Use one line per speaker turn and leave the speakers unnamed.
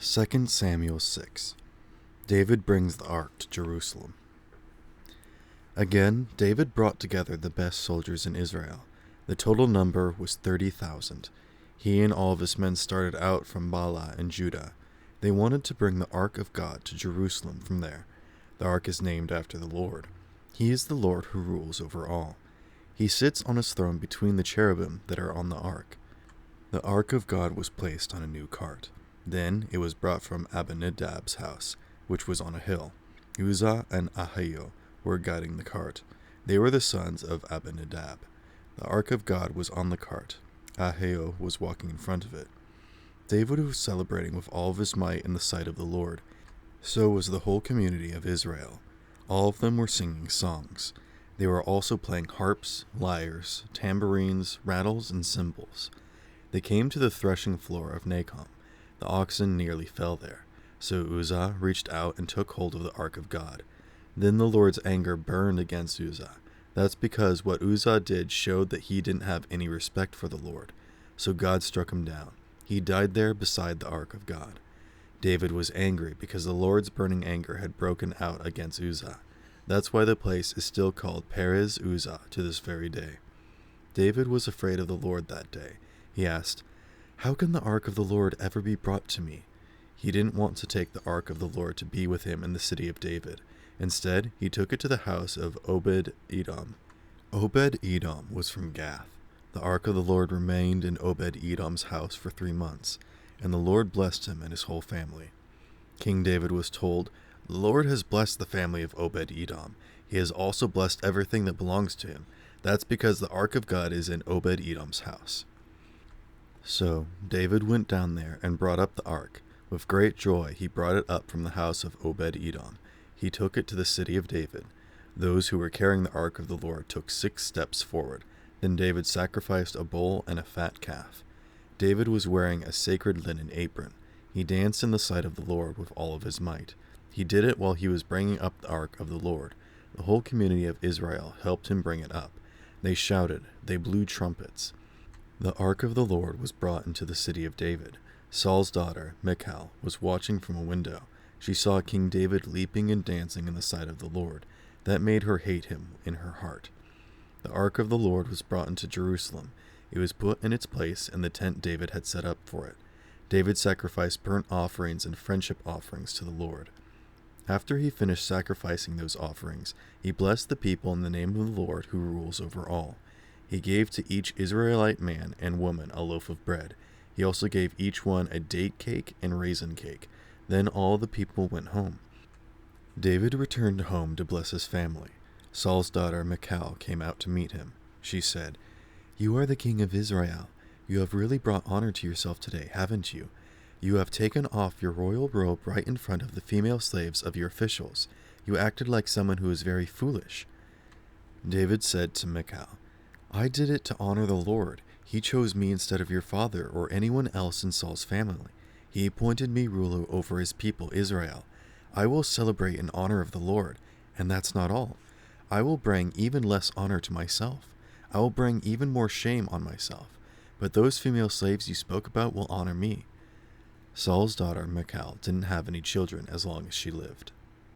2 Samuel 6. David brings the ark to Jerusalem. Again, David brought together the best soldiers in Israel. The total number was 30,000. He and all of his men started out from Baalah in Judah. They wanted to bring the ark of God to Jerusalem from there. The ark is named after the Lord. He is the Lord who rules over all. He sits on his throne between the cherubim that are on the ark. The ark of God was placed on a new cart. Then it was brought from Abinadab's house, which was on a hill. Uzzah and Ahio were guiding the cart. They were the sons of Abinadab. The ark of God was on the cart. Ahio was walking in front of it. David was celebrating with all of his might in the sight of the Lord. So was the whole community of Israel. All of them were singing songs. They were also playing harps, lyres, tambourines, rattles, and cymbals. They came to the threshing floor of Nacon. The oxen nearly fell there. So Uzzah reached out and took hold of the ark of God. Then the Lord's anger burned against Uzzah. That's because what Uzzah did showed that he didn't have any respect for the Lord. So God struck him down. He died there beside the ark of God. David was angry because the Lord's burning anger had broken out against Uzzah. That's why the place is still called Perez Uzzah to this very day. David was afraid of the Lord that day. He asked, "How can the ark of the Lord ever be brought to me?" He didn't want to take the ark of the Lord to be with him in the city of David. Instead, he took it to the house of Obed-Edom. Obed-Edom was from Gath. The ark of the Lord remained in Obed-Edom's house for 3 months, and the Lord blessed him and his whole family. King David was told, "The Lord has blessed the family of Obed-Edom. He has also blessed everything that belongs to him. That's because the ark of God is in Obed-Edom's house." So David went down there and brought up the ark. With great joy he brought it up from the house of Obed-Edom. He took it to the city of David. Those who were carrying the ark of the Lord took 6 steps forward. Then David sacrificed a bull and a fat calf. David was wearing a sacred linen apron. He danced in the sight of the Lord with all of his might. He did it while he was bringing up the ark of the Lord. The whole community of Israel helped him bring it up. They shouted, they blew trumpets. The ark of the Lord was brought into the city of David. Saul's daughter, Michal, was watching from a window. She saw King David leaping and dancing in the sight of the Lord. That made her hate him in her heart. The ark of the Lord was brought into Jerusalem. It was put in its place in the tent David had set up for it. David sacrificed burnt offerings and friendship offerings to the Lord. After he finished sacrificing those offerings, he blessed the people in the name of the Lord who rules over all. He gave to each Israelite man and woman a loaf of bread. He also gave each one a date cake and raisin cake. Then all the people went home. David returned home to bless his family. Saul's daughter Michal came out to meet him. She said, "You are the king of Israel. You have really brought honor to yourself today, haven't you? You have taken off your royal robe right in front of the female slaves of your officials. You acted like someone who is very foolish." David said to Michal, "I did it to honor the Lord. He chose me instead of your father or anyone else in Saul's family. He appointed me ruler over his people, Israel. I will celebrate in honor of the Lord, and that's not all. I will bring even less honor to myself. I will bring even more shame on myself. But those female slaves you spoke about will honor me." Saul's daughter, Michal, didn't have any children as long as she lived.